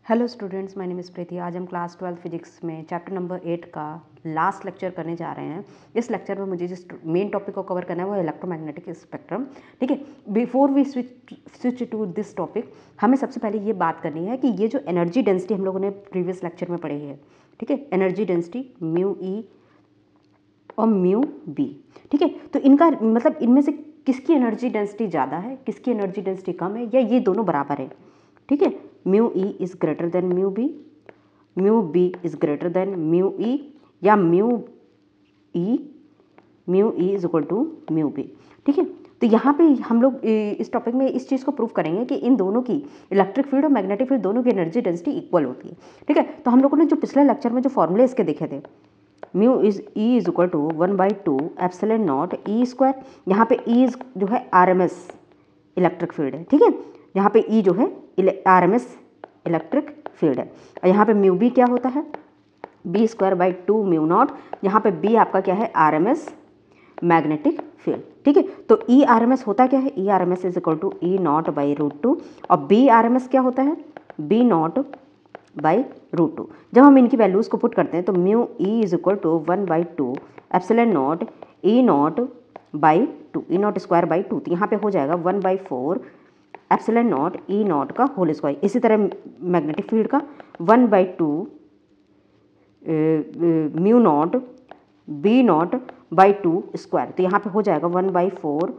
Hello students, my name is Preeti. आज हम class 12 physics में चैप्टर नंबर 8 का लास्ट लेक्चर करने जा रहे हैं। इस लेक्चर में मुझे जिस मेन टॉपिक को कवर करना है वो है इलेक्ट्रोमैग्नेटिक स्पेक्ट्रम। ठीक है, before we switch to this topic, हमें सबसे पहले ये बात करनी है कि ये जो एनर्जी डेंसिटी हम लोगों ने प्रीवियस लेक्चर में पढ़ी है, ठीक है, एनर्जी डेंसिटी म्यू ई और म्यू बी। ठीक है, तो इनका मतलब इनमें से किसकी एनर्जी डेंसिटी ज़्यादा है, किसकी एनर्जी डेंसिटी कम है, या ये दोनों बराबर है। ठीक है, mu e is greater than mu b is greater than mu e, या mu E is equal to mu b. ठीक है, तो यहाँ पे हम लोग इस टॉपिक में इस चीज़ को प्रूव करेंगे कि इन दोनों की इलेक्ट्रिक फील्ड और मैग्नेटिक फील्ड दोनों की एनर्जी डेंसिटी इक्वल होती है। ठीक है, तो हम लोगों ने जो पिछले लेक्चर में जो फॉर्मूले इसके देखे थे, mu is E is equal to 1/2 epsilon naught E square. यहाँ पे ई जो है आरएमएस इलेक्ट्रिक फील्ड है। ठीक है, यहाँ पे ई जो है आरएमएस इलेक्ट्रिक फील्ड है, और यहाँ पे म्यू बी क्या होता है, b²/2 म्यू नॉट। यहाँ पे बी आपका क्या है, आरएमएस मैग्नेटिक फील्ड। ठीक है, तो ई आरएमएस होता क्या है, E RMS is equal to E0/√2, और बी आरएमएस क्या होता है, B0/√2। जब हम इनकी वैल्यूज़ को पुट करते हैं तो mu E is equal to 1/2 epsilon naught E0/2, E0²/2, तो यहाँ पे हो जाएगा 1/4 एप्सिलॉन नॉट E0 का होल स्क्वायर। इसी तरह मैग्नेटिक फील्ड का 1/2 म्यू नॉट B0/2 स्क्वायर, तो यहाँ पे हो जाएगा 1/4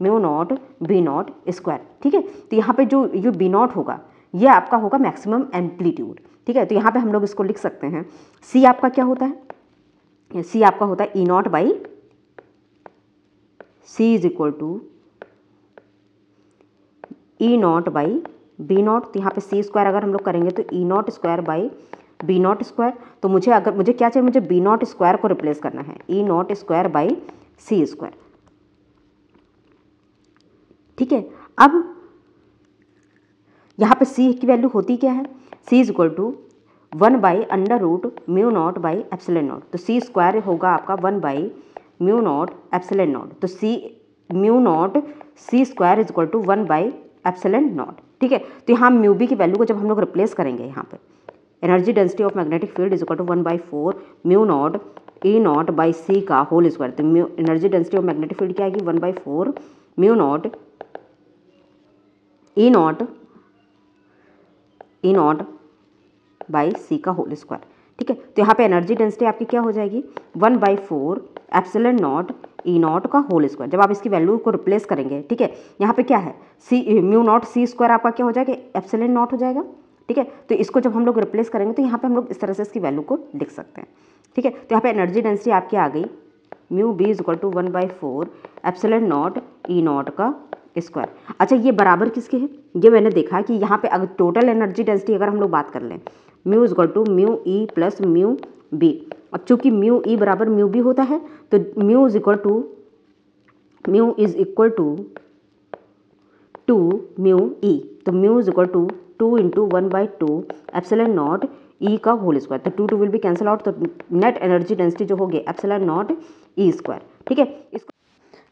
म्यू नॉट B0 स्क्वायर। ठीक है, तो यहाँ पे जो B0 होगा ये आपका होगा मैक्सिमम एम्पलीट्यूड। ठीक है, तो यहाँ पे हम लोग इसको लिख सकते हैं, C आपका क्या होता है, C आपका होता है E0/C is equal to E0/B0। तो यहाँ पे C² अगर हम लोग करेंगे तो E0²/B0²। तो मुझे क्या चाहिए, मुझे B0² को रिप्लेस करना है, E0²/C²। ठीक है, अब यहाँ पे C की वैल्यू होती क्या है, C इज इक्वल टू 1/√μ0/ε0। तो C² होगा आपका 1/μ0/ε0। तो μ0 C² इज इक्वल टू 1/ε0। ठीक है, तो यहाँ म्यू बी की वैल्यू को जब हम लोग रिप्लेस करेंगे, यहाँ पे energy density of magnetic field is equal to 1/4 μ0 E0/C का होल स्क्वायर। तो energy density of magnetic field क्या आएगी, 1/4 μ0 E0/C का होल स्क्वायर। ठीक है, तो यहाँ पे एनर्जी डेंसिटी आपकी क्या हो जाएगी, 1/4 एप्सिलॉन नॉट E0 का होल स्क्वायर। जब आप इसकी वैल्यू को रिप्लेस करेंगे, ठीक है, यहाँ पे क्या है, μ0 C² आपका क्या हो जाएगा, एप्सिलॉन नॉट हो जाएगा। ठीक है, तो इसको जब हम लोग रिप्लेस करेंगे तो यहाँ पे हम लोग इस तरह से इसकी वैल्यू को लिख सकते हैं। ठीक है, तो यहाँ पे एनर्जी डेंसिटी आपकी आ गई, mu B is equal to 1/4 epsilon naught E0 का स्क्वायर। अच्छा, ये बराबर किसके है, ये मैंने देखा कि यहाँ पे अगर टोटल एनर्जी डेंसिटी अगर हम लोग बात कर लें, mu is equal to mu E plus mu B. अब चूंकि म्यू ई बराबर म्यू बी होता है तो mu is equal to 2 mu E, तो mu is equal to 2 into 1/2 epsilon naught E का होल स्क्वायर। तो 2 विल बी कैंसल आउट, तो नेट एनर्जी डेंसिटी जो होगी एप्सिलॉन नॉट ई स्क्वायर। ठीक है, इसको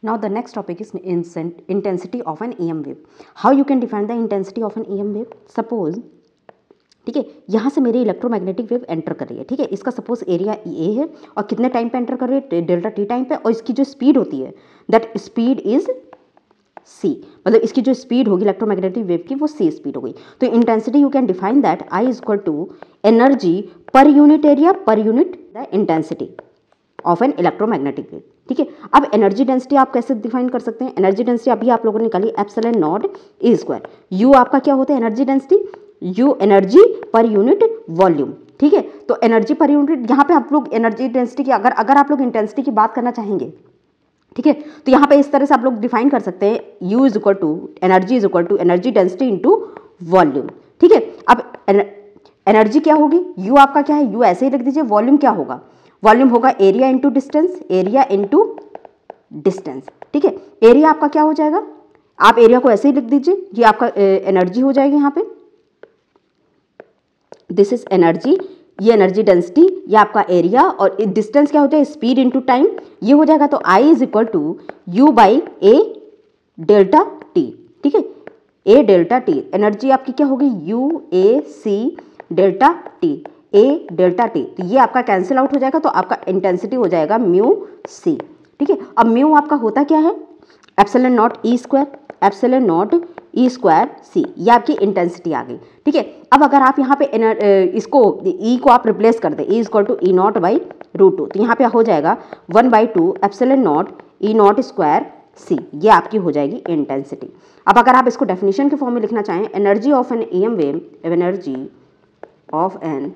Now the next topic is intensity of an EM wave. How you can define the intensity of an EM wave? Suppose, ठीक है, यहाँ से मेरी इलेक्ट्रोमैग्नेटिक वेव एंटर कर रही है। ठीक है, इसका सपोज एरिया ए है और कितने टाइम पे एंटर कर रही है, डेल्टा टी टाइम पे, और इसकी जो स्पीड होती है दैट स्पीड इज c, मतलब इसकी जो स्पीड होगी इलेक्ट्रोमैग्नेटिक वेव की वो c स्पीड हो गई। तो intensity you can define that I is equal to energy per unit area per unit the intensity of an electromagnetic wave. ठीक है, अब एनर्जी डेंसिटी आप कैसे डिफाइन कर सकते हैं, एनर्जी डेंसिटी अभी आप लोगों ने निकाली epsilon naught E square. You आपका क्या होता है energy density, you energy per unit volume. ठीक है, तो एनर्जी पर यूनिट, यहाँ पे आप लोग एनर्जी डेंसिटी की अगर आप लोग इंटेंसिटी की बात करना चाहेंगे, ठीक है, तो यहाँ पे इस तरह से आप लोग डिफाइन कर सकते हैं, U is equal to energy density into volume. ठीक है, अब एनर्जी क्या होगी, यू आपका क्या है, यू ऐसे ही लिख दीजिए, वॉल्यूम क्या होगा, वॉल्यूम होगा एरिया इंटू डिस्टेंस, ठीक है, एरिया आपका क्या हो जाएगा, आप एरिया को ऐसे ही लिख दीजिए, ये आपका एनर्जी हो जाएगी यहाँ पे, दिस इज एनर्जी, ये एनर्जी डेंसिटी, ये आपका एरिया, और डिस्टेंस क्या हो जाएगा, स्पीड इंटू टाइम, ये हो जाएगा। तो I is equal to U/A delta T. ठीक है, A डेल्टा टी, एनर्जी आपकी क्या होगी, UAC डेल्टा टी, ए डेल्टा टी, तो ये आपका कैंसिल आउट हो जाएगा, तो आपका इंटेंसिटी हो जाएगा म्यू सी। ठीक है, अब म्यू आपका होता क्या है, epsilon naught E square, epsilon naught E square C, ये आपकी इंटेंसिटी आ गई। ठीक है, अब अगर आप यहाँ पे इसको ई को आप रिप्लेस कर दें, E equal to E naught by root 2, तो यहाँ पे हो जाएगा 1/2 epsilon naught E naught square C, ये आपकी हो जाएगी इंटेंसिटी। अब अगर आप इसको डेफिनेशन के फॉर्म में लिखना चाहें, energy of an EM wave, energy of an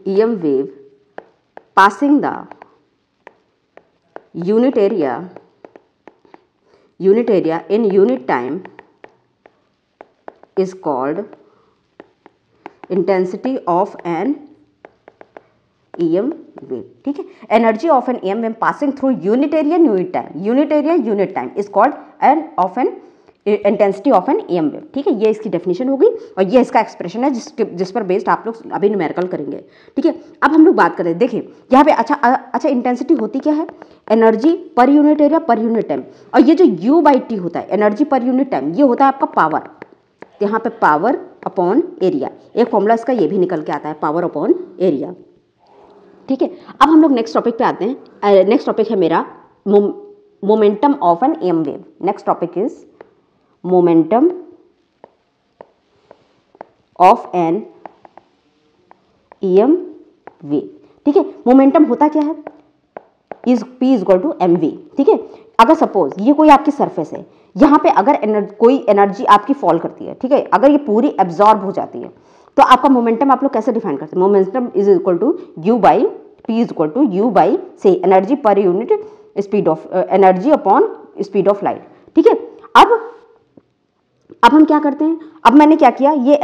EM wave passing the unit area in unit time is called intensity of an EM wave. ठीक है, energy of an EM wave passing through unit area unit time is called an intensity of an EM wave. ठीक है, ये इसकी definition होगी और ये इसका एक्सप्रेशन है जिस पर बेस्ड आप लोग अभी न्यूमेरिकल करेंगे। ठीक है, अब हम लोग बात करें, देखिए यहाँ पे अच्छा इंटेंसिटी होती क्या है, energy per unit area per unit time, और ये जो U/T होता है एनर्जी पर यूनिट टाइम, ये होता है आपका पावर, यहाँ पे पावर अपॉन एरिया, एक फॉर्मूला इसका ये भी निकल के आता है, पावर अपॉन एरिया। ठीक है, अब हम लोग नेक्स्ट टॉपिक पे आते हैं। नेक्स्ट टॉपिक है मेरा momentum of an EM wave. Next topic is momentum of an EM wave. ठीक है, मोमेंटम होता क्या है, is P equal to mv। ठीक है, अगर सपोज ये कोई आपकी सरफेस है, यहाँ पे अगर कोई एनर्जी आपकी फॉल करती है, ठीक है, अगर ये पूरी एब्जॉर्ब हो जाती है, तो आपका मोमेंटम आप लोग कैसे डिफाइन करते हैं, momentum is equal to P is equal to U by से energy per unit speed of energy upon speed of light. ठीक है, अब हम क्या करते हैं, अब मैंने क्या किया, ये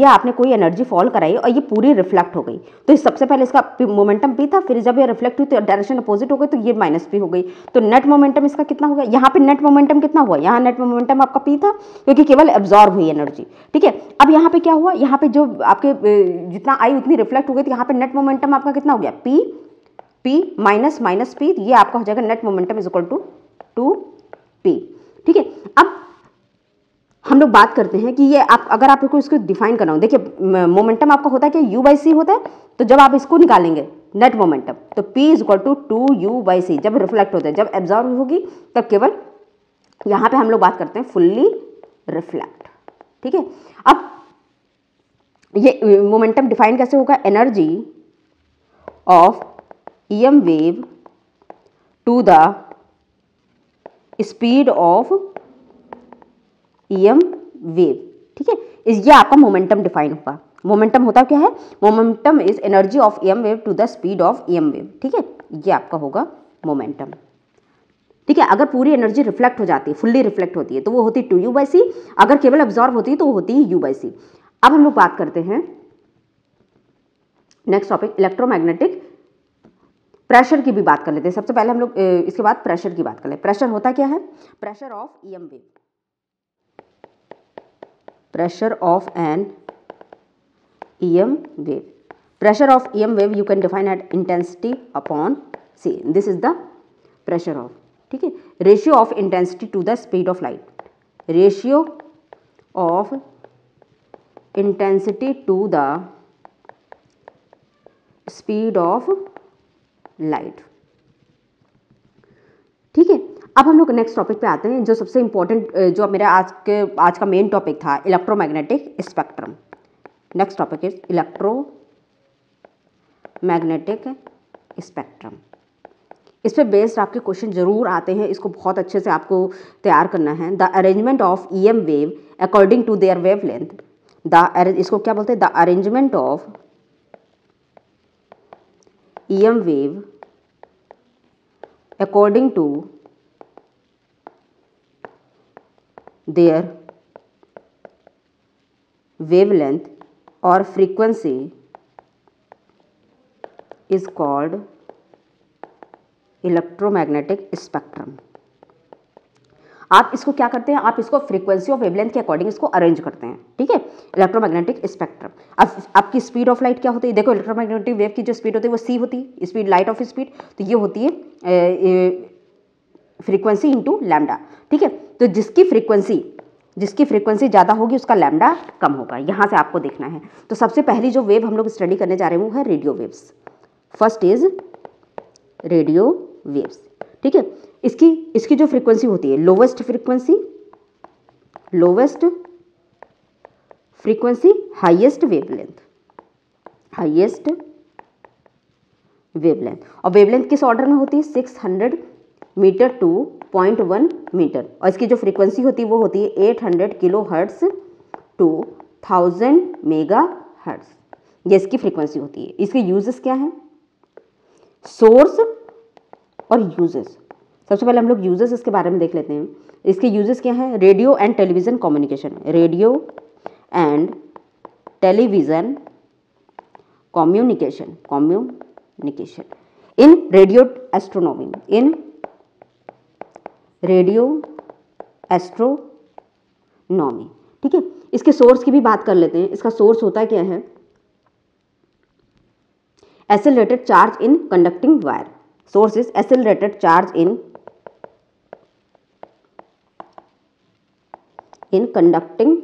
आपने कोई एनर्जी फॉल कराई और ये पूरी रिफ्लेक्ट हो गई, तो सबसे पहले इसका मोमेंटम P था, फिर जब ये रिफ्लेक्ट हुई तो डायरेक्शन अपोजिट हो गई, तो ये -P हो गई, तो नेट मोमेंटम इसका कितना हो गया, यहाँ पे नेट मोमेंटम कितना हुआ, यहाँ नेट मोमेंटम आपका P था क्योंकि केवल एब्जॉर्ब हुई एनर्जी। ठीक है, अब यहाँ पे क्या हुआ, यहाँ पे जो आपके जितना आई उतनी रिफ्लेक्ट हो गई, तो यहाँ पे नेट मोमेंटम आपका कितना हो गया, P माइनस P, ये आपका हो जाएगा net momentum is equal to P। ठीक है, अब हम लोग बात करते हैं कि ये अगर आपको इसको डिफाइन करना हो, देखिए मोमेंटम आपका होता है कि U/C होता है, तो जब आप इसको निकालेंगे नेट मोमेंटम, तो P is equal to 2U/C, जब रिफ्लेक्ट होता है, जब एब्जॉर्ब होगी तब केवल यहाँ पे हम लोग बात करते हैं फुल्ली रिफ्लेक्ट। ठीक है, अब ये मोमेंटम डिफाइन कैसे होगा, energy of EM wave to the speed of EM wave. ठीक है, ये आपका मोमेंटम डिफाइन होगा। मोमेंटम होता क्या है, momentum is energy of EM wave to the speed of EM wave. ठीक है, ये आपका होगा मोमेंटम। ठीक है, अगर पूरी एनर्जी रिफ्लेक्ट हो जाती है, फुल्ली रिफ्लेक्ट होती है, तो वो होती है 2U/C, अगर केवल अब्जॉर्ब होती है तो वो होती है U/C। अब हम लोग बात करते हैं नेक्स्ट टॉपिक, इलेक्ट्रोमैग्नेटिक प्रेशर की भी बात कर लेते हैं। सबसे पहले हम लोग इसके बाद प्रेशर की बात कर ले। प्रेशर होता क्या है, pressure of EM wave, pressure of an EM wave. Pressure of EM wave you can define at intensity upon C. This is the pressure of, ठीक है, ratio of intensity to the speed of light. Ratio of intensity to the speed of light. ठीक है, अब हम लोग next topic पे आते हैं, जो सबसे इंपॉर्टेंट, जो मेरा आज का मेन टॉपिक था, electromagnetic spectrum. Next topic is electromagnetic spectrum. इस पे बेस्ड आपके क्वेश्चन जरूर आते हैं, इसको बहुत अच्छे से आपको तैयार करना है। The arrangement of EM wave according to their wavelength, इसको क्या बोलते हैं, the arrangement of EM wave according to their wavelength or frequency is called electromagnetic spectrum. आप इसको क्या करते हैं, आप इसको फ्रीक्वेंसी और वेवलेंथ के अकॉर्डिंग इसको अरेंज करते हैं। ठीक है, इलेक्ट्रोमैग्नेटिक स्पेक्ट्रम। अब आपकी स्पीड ऑफ लाइट क्या होती है, देखो इलेक्ट्रोमैग्नेटिक वेव की जो स्पीड होती है वो C होती है, स्पीड लाइट ऑफ स्पीड, तो ये होती है फ्रीक्वेंसी इंटू लैम्डा। ठीक है, तो जिसकी फ्रीक्वेंसी जिसकी फ्रीक्वेंसी ज़्यादा होगी उसका लैम्डा कम होगा। यहाँ से आपको देखना है। तो सबसे पहली जो वेव हम लोग स्टडी करने जा रहे हैं वो है radio waves. First is radio waves, ठीक है। इसकी जो फ्रीक्वेंसी होती है लोवेस्ट फ्रीक्वेंसी हाईएस्ट वेवलेंथ और वेवलेंथ किस ऑर्डर में होती है 600 मीटर टू 0.1 मीटर और इसकी जो फ्रीक्वेंसी होती है वो होती है 800 kilohertz to 1000 megahertz. ये इसकी फ्रीक्वेंसी होती है। इसके यूजेस क्या हैं, सोर्स और यूजेस। सबसे पहले हम लोग यूजेस इसके बारे में देख लेते हैं। इसके यूजेस क्या हैं, radio and television communication, radio and television communication in radio astronomy, ठीक है। इसके सोर्स की भी बात कर लेते हैं। इसका सोर्स होता है क्या है, accelerated charge in conducting wire. Source is accelerated charge in conducting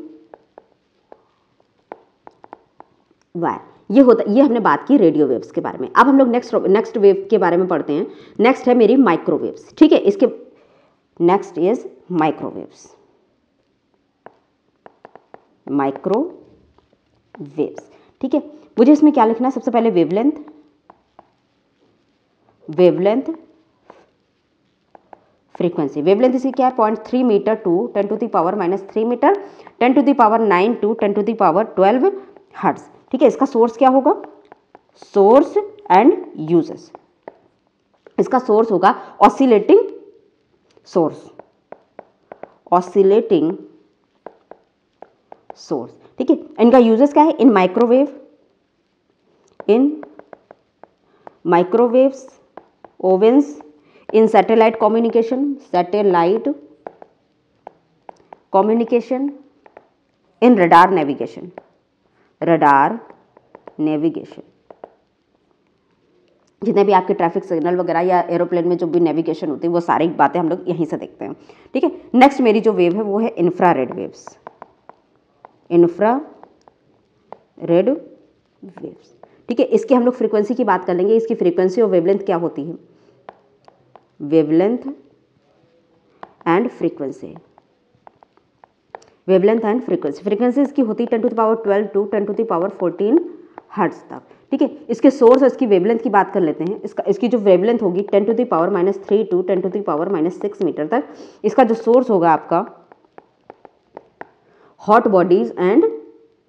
wire. ये हमने बात की रेडियो वेव्स के बारे में। अब हम लोग नेक्स्ट वेव के बारे में पढ़ते हैं। नेक्स्ट है मेरी माइक्रोवेव्स, ठीक है। इसके नेक्स्ट इज माइक्रोवेव्स, ठीक है। मुझे इसमें क्या लिखना है, सबसे पहले वेवलेंथ फ्रीक्वेंसी। वेवलेंथ इसकी क्या है 0.3 metre to 10⁻³ metre, 10⁹ to 10⁻12 hertz, ठीक है। इसका सोर्स क्या होगा, सोर्स एंड यूजेस। इसका सोर्स होगा ऑसिलेटिंग सोर्स, ठीक है। इनका यूजेस क्या है, in microwaves, ovens, in satellite communication, in radar navigation, जितने भी आपके ट्रैफिक सिग्नल वगैरह या एरोप्लेन में जो भी नेविगेशन होती है वो सारी बातें हम लोग यहीं से देखते हैं, ठीक है। नेक्स्ट मेरी जो वेव है वो है इंफ्रारेड वेव्स, ठीक है। इसकी हम लोग फ्रीक्वेंसी की बात कर लेंगे। इसकी फ्रीक्वेंसी और वेवलेंथ क्या होती है, वेवलेंथ एंड फ्रीक्वेंसी। फ्रीक्वेंसी इसकी होती है 10⁻12 टू 10⁻14 हर्ट्ज तक, ठीक है। इसके सोर्स और इसकी वेवलेंथ की बात कर लेते हैं। इसकी जो वेवलेंथ होगी 10⁻³ टू 10⁻6 मीटर तक। इसका जो सोर्स होगा आपका hot bodies and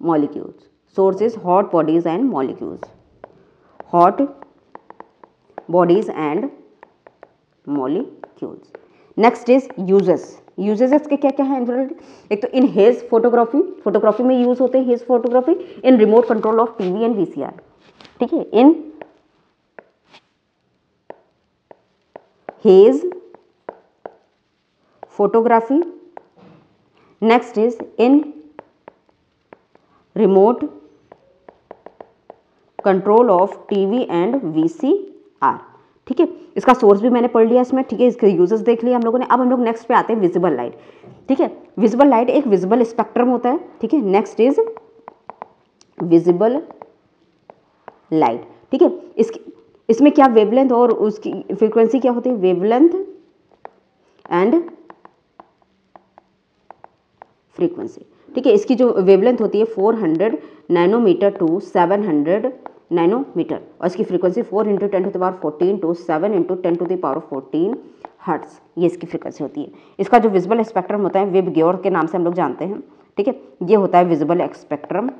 molecules, source is hot bodies and molecules. Next is uses इसके क्या क्या है, एक तो इन हेज फोटोग्राफी में यूज होते हैं, haze photography, in remote control of TV and VCR, ठीक है, in haze photography. Next is in remote control of TV and VCR, ठीक है। इसका सोर्स भी मैंने पढ़ लिया इसमें, ठीक है। इसके यूजेस देख लिया हम लोगों ने। अब हम लोग नेक्स्ट पे आते हैं विजिबल लाइट, ठीक है। विजिबल लाइट एक विजिबल स्पेक्ट्रम होता है, ठीक है। नेक्स्ट इज विजिबल लाइट, ठीक है। इसमें क्या वेवलेंथ और उसकी फ्रीक्वेंसी क्या होती है, वेवलेंथ एंड फ्रीक्वेंसी, ठीक है। इसकी जो वेवलेंथ होती है 400 नैनोमीटर टू 700 नैनोमीटर और इसकी फ्रीक्वेंसी 4 × 10⁻14 टू 7 × 10⁻14 हर्ट्ज, ये इसकी फ्रीक्वेंसी होती है। इसका जो विजिबल स्पेक्ट्रम होता है वेब ग्योर के नाम से हम लोग जानते हैं, ठीक है। ये होता है विजिबल स्पेक्ट्रम।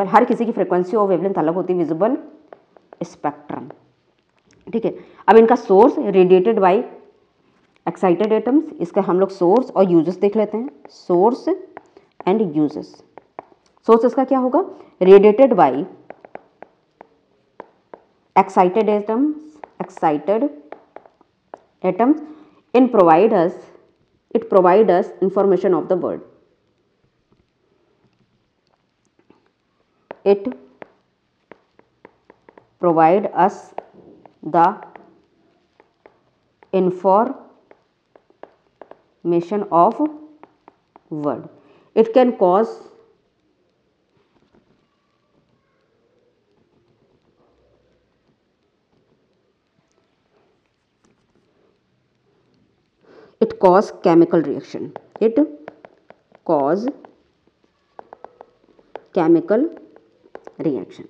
हर किसी की फ्रीक्वेंसी और वेवलेंथ अलग होती है, विजिबल स्पेक्ट्रम, ठीक है। अब इनका source radiated by excited atoms. इसका हम लोग सोर्स और यूजेस देख लेते हैं, सोर्स एंड यूजेस। सोर्स इसका क्या होगा, radiated by excited atoms in provide us information of the world. It provide us the information of word. It can cause chemical reaction. It cause chemical reaction.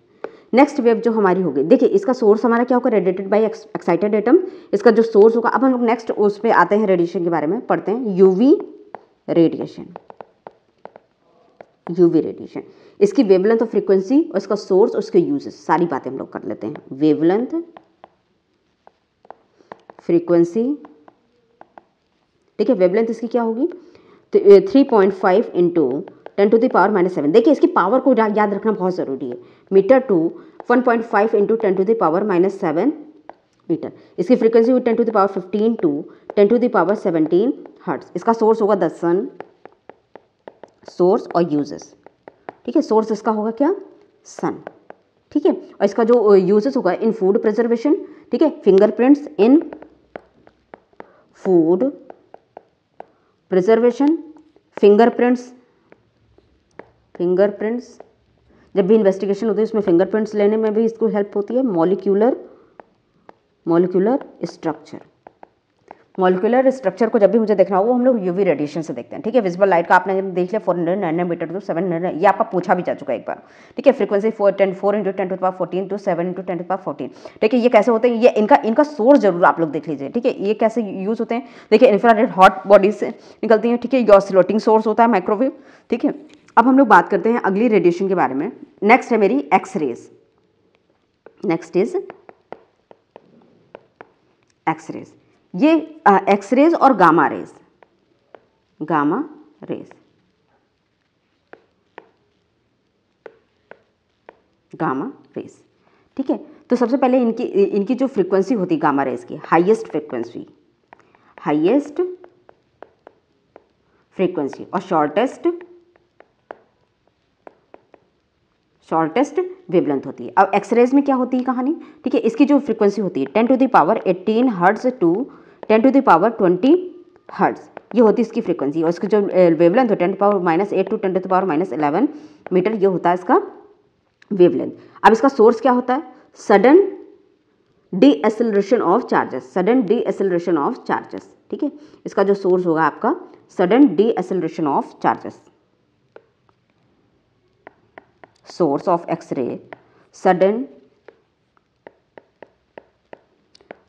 Next wave जो हमारी होगी, देखिए इसका source हमारा क्या होगा, रेडिएटेड बाय एक्साइटेड एटम, इसका जो सोर्स होगा। अब हम लोग नेक्स्ट उस पे आते हैं, रेडिएशन के बारे में पढ़ते हैं, यूवी रेडिएशन। यूवी रेडिएशन, इसकी वेवलेंथ और फ्रीक्वेंसी और इसका सोर्स, उसके यूजेस, सारी बातें हम लोग कर लेते हैं। वेवलेंथ, फ्रीक्वेंसी, ठीक है। वेवलेंथ इसकी क्या होगी, तो 3.5 इंटू 10⁻⁻7। देखिए इसकी पावर को याद रखना बहुत ज़रूरी है। Metre to 1.5 into 10⁻⁻7 metre. इसकी फ्रीक्वेंसी हुई 10⁻15 टू 10⁻17 हर्ट्ज। इसका सोर्स होगा द सन, सोर्स और यूजेस, ठीक है। सोर्स इसका होगा क्या, सन, ठीक है। और इसका जो यूजेस होगा, इन फूड प्रिजर्वेशन, ठीक है। फिंगरप्रिंट्स इन फूड प्रिजर्वेशन, फिंगरप्रिंट्स जब भी इन्वेस्टिगेशन होती है उसमें फिंगरप्रिंट्स लेने में भी इसको हेल्प होती है। मॉलिक्यूलर स्ट्रक्चर को जब भी मुझे देखना हो वो हम लोग यूवी रेडिएशन से देखते हैं, ठीक है। विजिबल लाइट का आपने देख लिया 400 नैनोमीटर टू 700, ये आपका पूछा भी जा चुका है एक बार, ठीक है। फ्रीक्वेंसी 4 इंटू 10⁻14 टू 7 इंटू 10⁻14, ठीक है। ये कैसे होते हैं, ये इनका सोर्स जरूर आप लोग देख लीजिए, ठीक है। ये कैसे यूज होते हैं, देखिए इंफ्रारेड हॉट बॉडीज से निकलती हैं, ठीक है। ये ऑसिलेटिंग सोर्स होता है, माइक्रोवेव, ठीक है। अब हम लोग बात करते हैं अगली रेडिएशन के बारे में। नेक्स्ट है मेरी एक्सरेज। Next is X rays. ये एक्सरेज और गामा रेज, ठीक है। तो सबसे पहले इनकी जो फ्रीक्वेंसी होती है गामा रेज की, हाईएस्ट फ्रीक्वेंसी और शॉर्टेस्ट वेवलेंथ होती है। अब एक्सरेज में क्या होती है कहानी, ठीक है। इसकी जो फ्रीक्वेंसी होती है 10⁻18 हर्ट्ज टू 10⁻20 हर्ट्ज, ये होती है इसकी फ्रीक्वेंसी। और इसकी जो वेवलेंथ है 10⁻⁻8 टू 10⁻11 मीटर, ये होता है इसका वेवलेंथ। अब इसका सोर्स क्या होता है, सडन डीएसेलरेशन ऑफ चार्जेस, ठीक है। इसका जो सोर्स होगा आपका sudden deceleration of charges. Source of X ray, sudden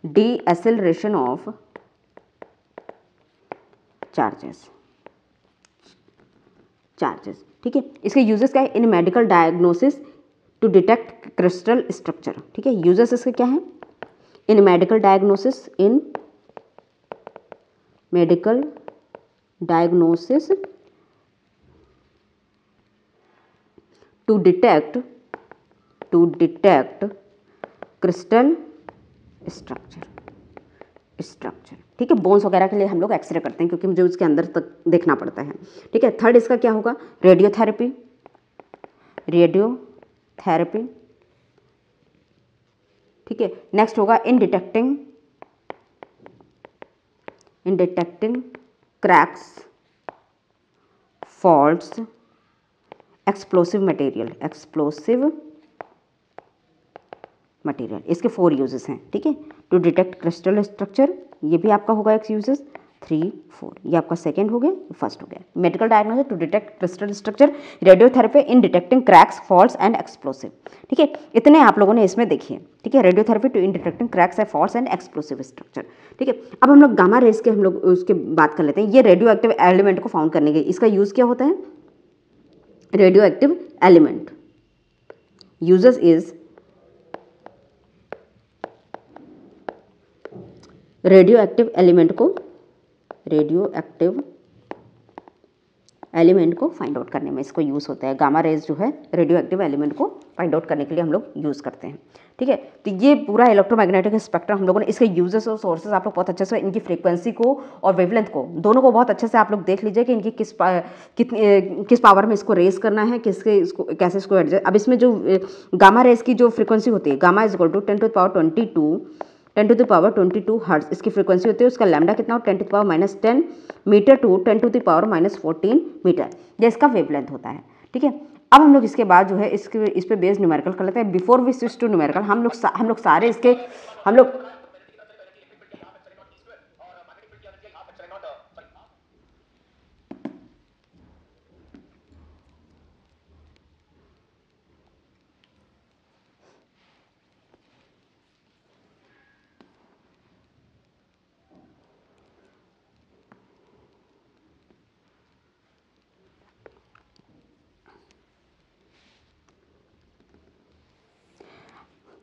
deceleration of charges, ठीक है। इसके यूजेस क्या है, in medical diagnosis to detect crystal structure, ठीक है। यूजेस इसके क्या है, in medical diagnosis to detect crystal structure, ठीक है। बोन्स वगैरह के लिए हम लोग एक्सरे करते हैं क्योंकि मुझे उसके अंदर तक देखना पड़ता है, ठीक है। थर्ड इसका क्या होगा, रेडियोथेरेपी, ठीक है। नेक्स्ट होगा in detecting cracks, faults, explosive material, इसके 4 यूजेस हैं, ठीक है। टू डिटेक्ट क्रिस्टल स्ट्रक्चर, ये भी आपका होगा एक यूजेस, 3, 4, ये आपका सेकेंड हो गया, फर्स्ट हो गया। Medical diagnosis to detect crystal structure, radiotherapy in detecting cracks, faults and explosive, ठीक है। इतने आप लोगों ने इसमें देखिए, ठीक है। Radiotherapy to in detecting cracks, faults and explosive structure, ठीक है। अब हम लोग गामा रेज के हम लोग उसके बात कर लेते हैं। ये रेडियो एक्टिव एलिमेंट को फाउंड करने के, इसका यूज क्या होता है, radio active element uses is radio active element को फाइंड आउट करने में इसको यूज़ होता है। गामा रेज जो है रेडियो एक्टिव एलिमेंट को फाइंड आउट करने के लिए हम लोग यूज़ करते हैं, ठीक है। तो ये पूरा इलेक्ट्रोमैग्नेटिक स्पेक्ट्रम हम लोगों ने, इसके यूजेस और सोर्सेज आप लोग बहुत अच्छे से, इनकी फ्रीक्वेंसी को और वेवलेंथ को, दोनों को बहुत अच्छे से आप लोग देख लीजिए कि इनकी किस पावर में इसको रेज करना है, कैसे इसको एडजस्ट। अब इसमें जो गामा रेज की जो फ्रीक्वेंसी होती है, gamma is equal to 10⁻22 10⁻22 hertz इसकी फ्रीक्वेंसी होती है। उसका लैम्डा कितना हो 10⁻10 मीटर टू 10⁻14 मीटर, ये इसका वेवलेंथ होता है। ठीक है, अब हम लोग इसके बाद जो है इस पे बेस्ड न्यूमेरिकल कर लेते हैं। Before we switch to numerical हम लोग सारे इसके हम लोग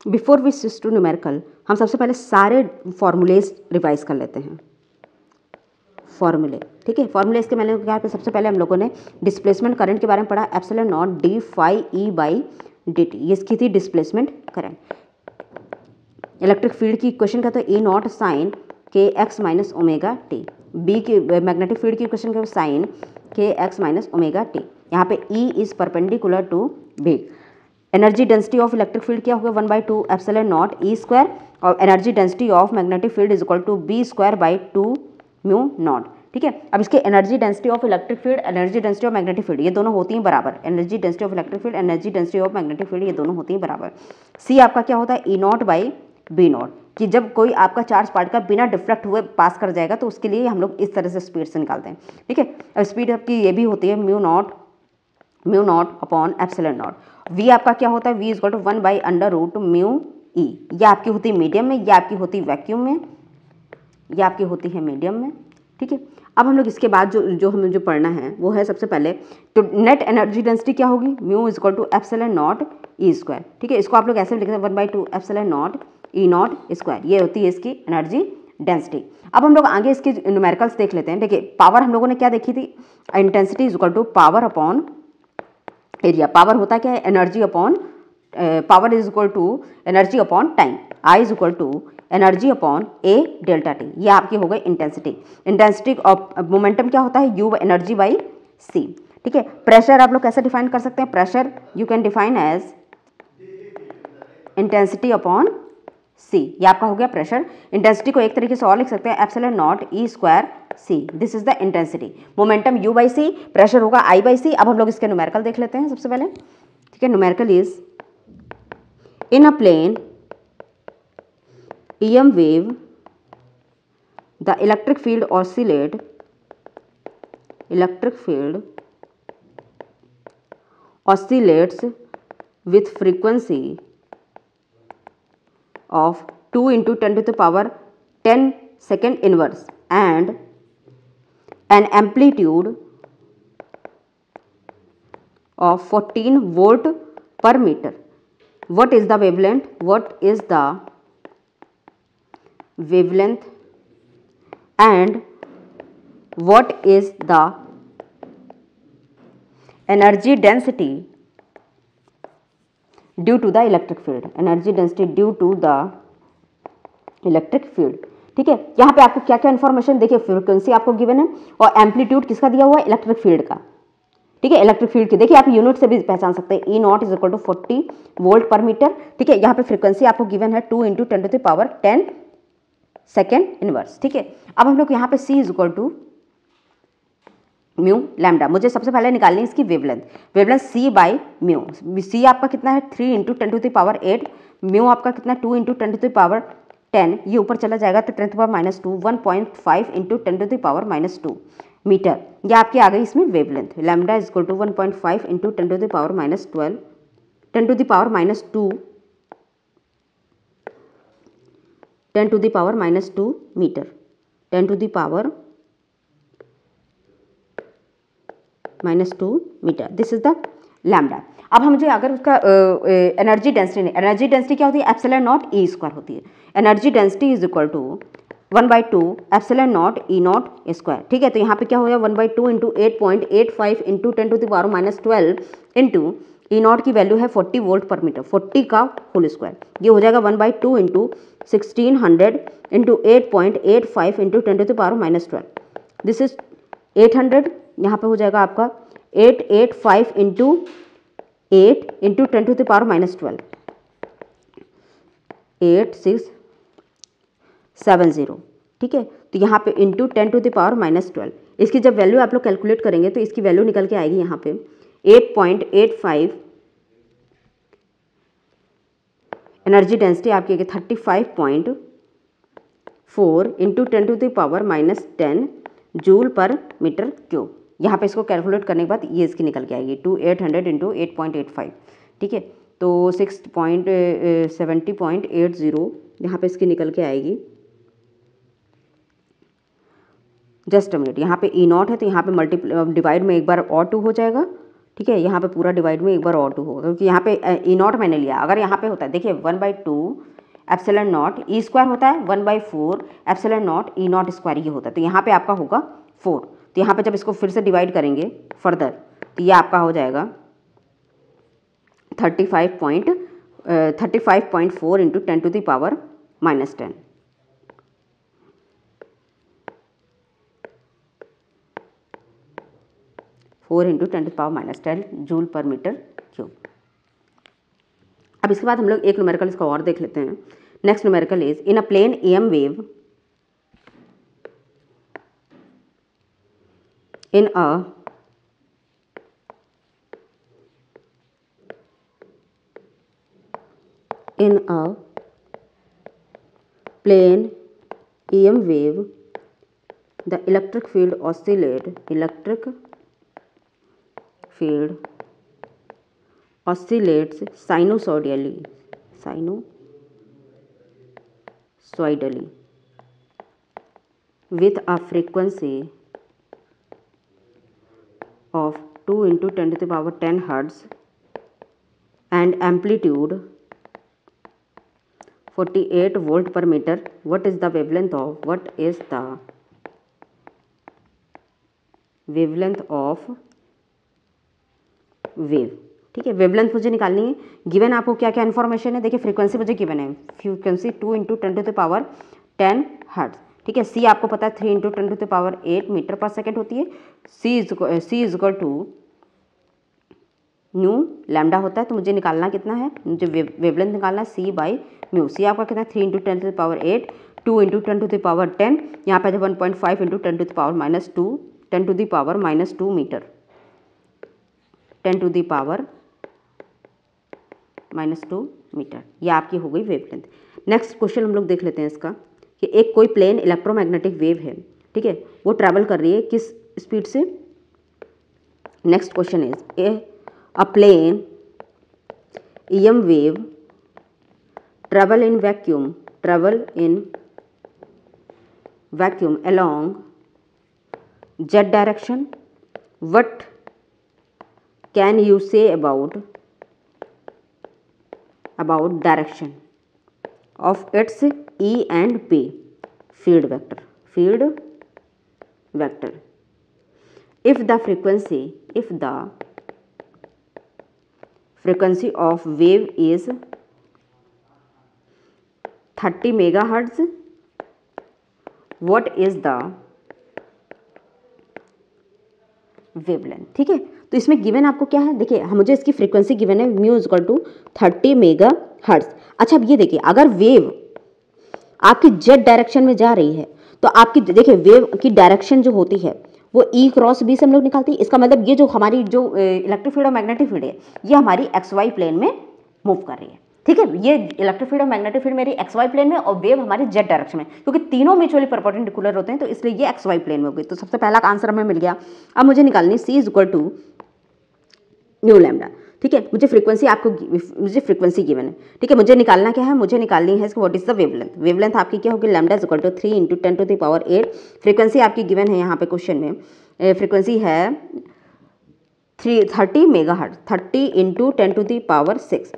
before we switch to numerical हम सबसे पहले सारे फॉर्मूलेज रिवाइज कर लेते हैं। फॉर्मूले, ठीक है, फॉर्मूले इसके मैंने क्या है, सबसे पहले हम लोगों ने डिस्प्लेसमेंट करंट के बारे में पढ़ा, epsilon naught D phi E by D T, ये इसकी थी डिस्प्लेसमेंट करंट। इलेक्ट्रिक फील्ड की इक्वेशन का तो ई नॉट साइन के X minus omega T, B की मैग्नेटिक फील्ड की इक्वेशन का साइन के एक्स माइनस ओमेगा टी। यहाँ पे E is perpendicular to B. Energy density of electric field क्या होगा 1/2 एप्सिलॉन नॉट ई स्क्वायर, और energy density of magnetic field is equal to B square by 2 mu naught. ठीक है, अब इसके energy density of electric field, energy density of magnetic field, ये दोनों होती हैं बराबर। Energy density of electric field, energy density of magnetic field, ये दोनों होती हैं बराबर। सी आपका क्या होता है ई नॉट बाई बी नॉट, कि जब कोई आपका चार्ज पार्टिकल बिना डिफ्लेक्ट हुए पास कर जाएगा तो उसके लिए हम लोग इस तरह से स्पीड से निकालते हैं। ठीक है, अब स्पीड आपकी ये भी होती है mu naught upon epsilon naught. V आपका क्या होता है, V is equal to 1/√μ E, ये आपकी होती है मीडियम में, ये आपकी होती है वैक्यूम में, ये आपकी होती है मीडियम में। ठीक है, अब हम लोग इसके बाद जो हमें जो पढ़ना है वो है सबसे पहले तो नेट एनर्जी डेंसिटी क्या होगी, mu is equal to epsilon naught E square. ठीक है, इसको आप लोग ऐसे भी लिखते हैं 1/2 epsilon naught E naught square, ये होती है इसकी एनर्जी डेंसिटी। अब हम लोग आगे इसके न्यूमेरिकल्स देख लेते हैं। देखिए पावर हम लोगों ने क्या देखी थी, intensity is equal to power upon area. Power होता क्या है, energy upon power is equal to energy upon time, I is equal to energy upon A delta T, ये आपकी हो गई इंटेंसिटी। इंटेंसिटी ऑफ मोमेंटम क्या होता है, यू एनर्जी बाई सी। ठीक है, प्रेशर आप लोग कैसे डिफाइन कर सकते हैं, pressure you can define as intensity upon C, ये आपका हो गया प्रेशर। इंटेंसिटी को एक तरीके से और लिख सकते हैं epsilon naught E square C, this is the intensity. Momentum U by C, pressure होगा आई बाई सी। अब हम लोग इसके न्यूमेरिकल देख लेते हैं सबसे पहले। ठीक है, numerical is in a plane EM wave the electric field oscillates with frequency of 2 into 10 to the power 10 second inverse and an amplitude of 14 volt per meter. What is the wavelength? What is the wavelength and what is the energy density due to the electric field, energy density due to the electric field। ठीक है, यहाँ पे आपको क्या क्या information, देखिए frequency आपको given है और एम्पलीट्यूड किसका दिया हुआ है, इलेक्ट्रिक फील्ड का। ठीक है, इलेक्ट्रिक फील्ड की देखिए आप यूनिट से भी पहचान सकते हैं, E naught is equal to 40 volt per metre. ठीक है, यहाँ पे फ्रीक्वेंसी आपको गिवन है 2 into 10 to the power 10 second inverse. ठीक है, अब हम लोग यहाँ पे C is equal to mu lambda, मुझे सबसे पहले निकालनी है इसकी wavelength. Wavelength C by mu, C आपका कितना है 3 into 10 to the power 8, mu आपका कितना 2 into 10 to the power 10, ये ऊपर चला जाएगा तो 10 to the power -2, 1.5 into 10 to the power -2 metre, ये आपकी आ गई इसमें wavelength. Lambda is equal to 1.5 into 10 to the power -12, 10 to the power -2, 10 to the power -2 metre, 10 to the power -2 metre, this is the lambda. अब मुझे अगर उसका energy density क्या होती है, एप्सिलॉन नॉट ई स्क्वायर होती है। Energy density is equal to 1/2 epsilon naught E naught square. ठीक है, तो यहाँ पे क्या हो गया 1/2 into 8.85 into 10 to the power -12 into E not की वैल्यू है 40 वोल्ट पर मीटर, 40 का होल स्क्वायर, ये हो जाएगा 1/2 into 1600 into 8.85 into 10 to the power -12, this is 800, यहाँ पे हो जाएगा आपका 885 into 8 into 10 to the power -12, 86 70, ठीक है। तो यहाँ पे इंटू 10⁻⁻12, इसकी जब वैल्यू आप लोग कैलकुलेट करेंगे तो इसकी वैल्यू निकल के आएगी यहाँ पे 8.85, एनर्जी डेंसिटी आपकी 35.4 into 10⁻⁻10 joule per metre cube. यहाँ पे इसको कैलकुलेट करने के बाद ये इसकी निकल के आएगी 800 इंटू 8.85, ठीक है। तो 6.70.80 यहाँ पे इसकी निकल के आएगी। जस्ट अ मिनट, यहाँ पे E0 है तो यहाँ पे डिवाइड में एक बार और 2 हो जाएगा, ठीक है। यहाँ पे पूरा डिवाइड में एक बार और 2 होगा, क्योंकि यहाँ पे E0 मैंने लिया। अगर यहाँ पे होता है, देखिए 1/2 एप्सिलॉन नॉट E स्क्वायर होता है, 1/4 एप्सिलॉन नॉट E0 स्क्वायर ये होता है। तो यहाँ पे आपका होगा 4। तो यहाँ पे जब इसको फिर से डिवाइड करेंगे फर्दर तो ये आपका हो जाएगा 35.4 into 10⁻⁻10, 4 into 10⁻⁻10 joule per metre cube. अब इसके बाद हम लोग एक न्यूमेरिकल इसका और देख लेते हैं। Next numerical is in a plane EM wave in a plane EM wave, the electric field oscillates sinusoidally with a frequency of 2 into 10⁻10 hertz and amplitude 48 volt per meter. What is the wavelength of wave? ठीक है, wavelength मुझे निकालनी है। Given आपको क्या क्या information है, देखिए फ्रीक्वेंसी मुझे गिवन है, फ्रीक्वेंसी 2 into 10⁻10 हर्ट्ज, ठीक है। सी आपको पता है 3 into 10⁸ मीटर पर सेकेंड होती है। C is equal to nu lambda होता है। तो मुझे निकालना कितना है, मुझे वेवलेंथ निकालना है C/म्यू। सी आपका कितना है 3 into 10⁸, 2 into 10⁻10, यहाँ पे 1.5 into 10⁻⁻2 10⁻⁻2 मीटर, 10⁻⁻2 मीटर, ये आपकी हो गई वेवलेंथ। नेक्स्ट क्वेश्चन हम लोग देख लेते हैं इसका कि एक कोई प्लेन इलेक्ट्रोमैग्नेटिक वेव है, ठीक है, वो ट्रैवल कर रही है किस स्पीड से। Next question is a plane EM wave travel in vacuum along z direction. What can you say about direction of its E and P field vector? If the frequency of wave is 30 megahertz, what is the wavelength, ठीक है। तो इसमें given आपको क्या है, देखिए मुझे इसकी फ्रीक्वेंसी गिवन है mu is equal to 30 megahertz. अच्छा अब ये देखिए, अगर वेव आपकी जेड डायरेक्शन में जा रही है तो आपकी देखिए वेव की डायरेक्शन जो होती है वो E क्रॉस B से हम लोग निकालते हैं। इसका मतलब ये जो हमारी जो इलेक्ट्रिक फील्ड और मैग्नेटिक फील्ड है ये हमारी XY प्लेन में मूव कर रही है, ठीक है। ये इलेक्ट्रिक फील्ड और मैग्नेटिक फील्ड मेरी XY प्लेन में और वेव हमारी जेड डायरेक्शन में, क्योंकि तीनों म्यूचुअली परपेंडिकुलर होते हैं तो इसलिए ये XY प्लेन में हो गई। तो सबसे पहला आंसर हमें मिल गया। अब मुझे निकालनी C is equal to nu lambda, ठीक है। मुझे फ्रीक्वेंसी गिवन है, ठीक है। मुझे निकालना क्या है, मुझे निकालनी है what is the wavelength. Wavelength आपकी क्या होगी, lambda is equal to 3 into 10⁸। Frequency आपकी गिवन है यहाँ पे क्वेश्चन में, फ्रीक्वेंसी है 30 मेगाहर्ट्ज, 30 इंटू 10⁶,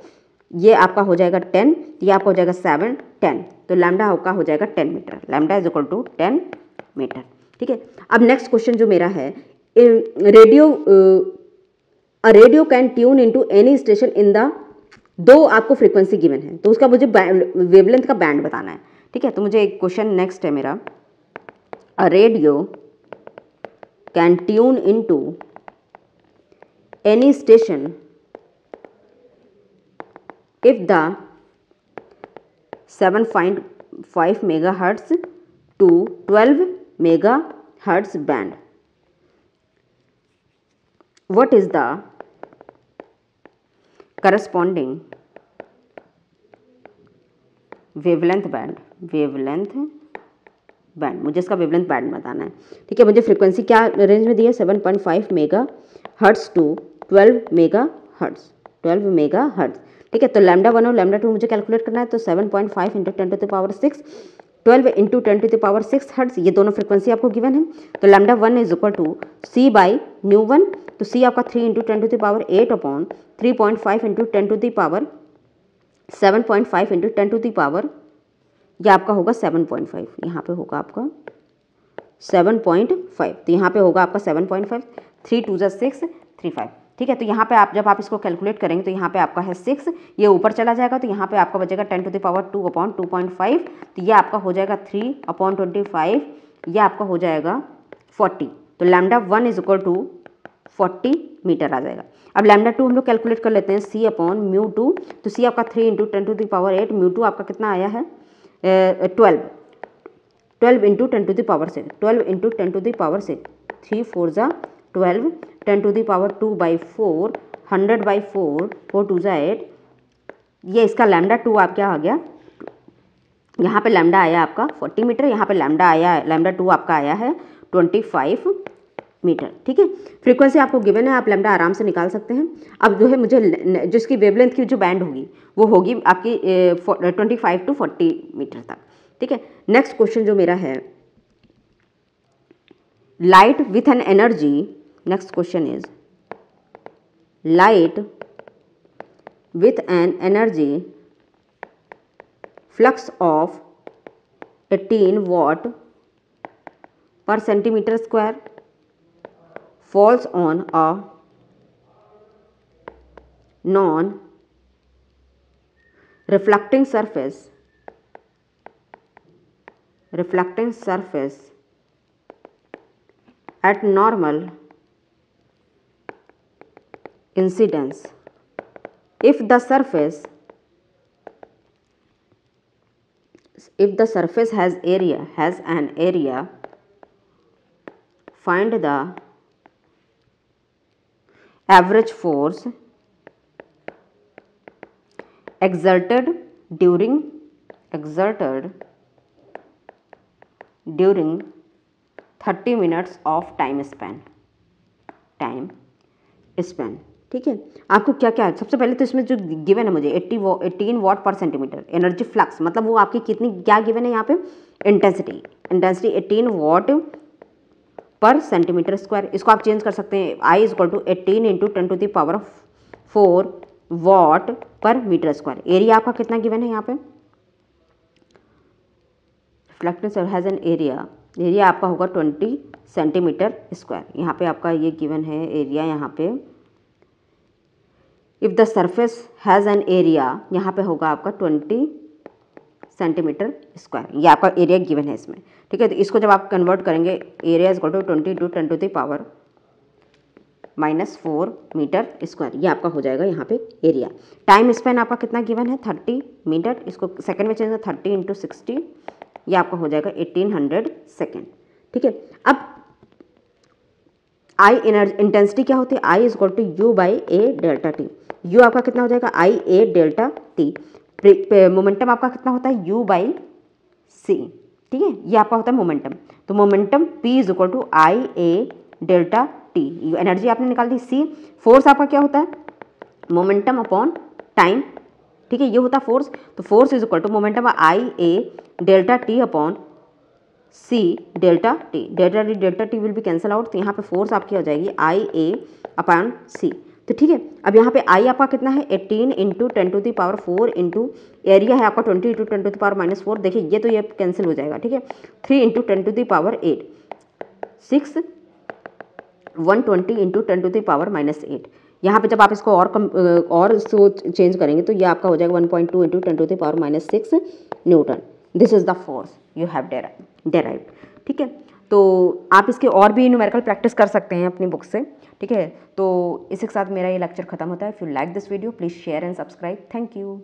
ये आपका हो जाएगा 10, ये आपका हो जाएगा 7 10, तो लैम्डा आपका हो जाएगा 10 metre. Lambda is equal to 10 metre, ठीक है। अब नेक्स्ट क्वेश्चन जो मेरा है, radio can tune into any station in the, दो आपको फ्रीक्वेंसी गिवन है तो उसका मुझे वेवलेंथ का बैंड बताना है, ठीक है। तो मुझे एक क्वेश्चन नेक्स्ट है मेरा, a radio can tune into any station if the 7.5 5 megahertz to 12 megahertz band. What is the corresponding wavelength band? wavelength band, मुझे इसका वेवलेंथ बैंड बताना है। ठीक है, मुझे फ्रीक्वेंसी क्या रेंज में दी है, 7.5 mega hertz to 12 mega hertz, 12 mega hertz. ठीक है, तो लैम्डा 1 और लैम्डा 2 मुझे कैलकुलेट करना है। तो 7.5 into 10 to the power 6, 12 into 10 to the power 6 hertz, ये दोनों फ्रीक्वेंसी आपको गिवन है। तो lambda 1 is equal to C by nu 1, तो सी आपका 3 into 10 to the power 8 upon 3.5 into 10 to the power 7.5 into 10 to the power, यह आपका होगा 7.5, यहाँ पे होगा आपका 7.5, तो यहाँ पे होगा आपका 7.5, 3 2 जा 6 3 5। ठीक है, तो यहाँ पे आप जब आप इसको कैलकुलेट करेंगे तो यहाँ पे आपका है 6, ये ऊपर चला जाएगा तो यहाँ पे आपका बचेगा 10 टू द पावर 2 अपॉन 2.5, तो ये आपका हो जाएगा 3 अपॉन 25, ये आपका हो जाएगा 40। तो lambda 1 is equal to 40 metre आ जाएगा। अब लैम्डा 2 हम लोग कैलकुलेट कर लेते हैं, सी अपॉन म्यू 2, तो सी आपका 3 into 10 to the power 8, mu 2 आपका कितना आया है 12 into 10 to the power 6, 12 into 10 to the power 6, 3 4 जा 12, 10 to the power 2 by 4, 100 by 4, 4 2 जा 8, ये इसका लैम्डा 2 आप क्या आ गया, यहाँ पे लैम्डा आया आपका 40 मीटर, यहाँ पे लैम्डा आया, लैम्डा 2 आपका आया है 25 मीटर। ठीक है, फ्रीक्वेंसी आपको गिवन है, आप लैम्डा आराम से निकाल सकते हैं। अब जो है मुझे जिसकी वेवलेंथ की जो बैंड होगी वो होगी आपकी 25 टू 40 मीटर तक। ठीक है, नेक्स्ट क्वेश्चन जो मेरा है, light with an energy, next question is light with an energy flux of 18 watt per centimeter square falls on a non-reflecting surface at normal incidence. If the surface has an area, find the average force exerted during 30 minutes of time span। ठीक है, आपको क्या क्या है, सबसे पहले तो इसमें जो गिवन है मुझे 18 वाट पर सेंटीमीटर एनर्जी फ्लक्स, मतलब वो आपकी कितनी क्या गिवन है यहाँ पे, इंटेंसिटी 18 वाट पर सेंटीमीटर स्क्वायर। इसको आप चेंज कर सकते हैं, I is equal to 18 into 10 to the power 4 watt per metre square. Area आपका कितना गिवन है यहाँ पे, रिफ्लेक्टेंस हैज़ एन एरिया आपका होगा 20 सेंटीमीटर स्क्वायर। यहाँ पे आपका ये गिवन है एरिया, यहाँ पे if the surface has an area, यहाँ पे होगा आपका 20 सेंटीमीटर स्क्वायर, ये आपका एरिया गिवन है इसमें। ठीक है, तो इसको जब आप कन्वर्ट करेंगे, area is equal to 20 into 10 to the power -4 metre square, ये आपका हो जाएगा यहाँ पे एरिया। टाइम स्पेन आपका कितना गिवन है, 30 मिनट, इसको सेकंड में चेंज है 30 इंटू 60, ये आपका हो जाएगा 1800 सेकेंड। ठीक है, अब आई इंटेंसिटी क्या होती है, I is equal to U by A delta T. U आपका कितना हो जाएगा, I A delta T. Momentum आपका कितना होता है, U बाई सी। ठीक है, ये आपका होता है मोमेंटम, तो momentum P is equal to I A delta T. Energy आपने निकाल दी C। फोर्स आपका क्या होता है, मोमेंटम अपॉन टाइम। ठीक है, ये होता है फोर्स, तो force is equal to momentum I A delta T upon C delta T. Delta T will be cancel out, तो यहाँ पे फोर्स आपकी हो जाएगी I A अपॉन सी। तो ठीक है, अब यहाँ पे I आपका कितना है, 18 into 10 to the power 4 into area है आपका 20 इंटू 10 टू द पावर -4। देखिए ये तो ये कैंसिल हो जाएगा। ठीक है, 3 into 10 to the power 8, 6 120 into 10 to the power -8। यहाँ पे जब आप इसको और चेंज करेंगे तो ये आपका हो जाएगा 1.2 into 10 to the power -6 newton. This is the force you have derived. ठीक है, तो आप इसके और भी न्यूमेरिकल प्रैक्टिस कर सकते हैं अपनी बुक से। ठीक है, तो इसी के साथ मेरा ये लेक्चर खत्म होता है। If you like this video please share and subscribe. Thank you.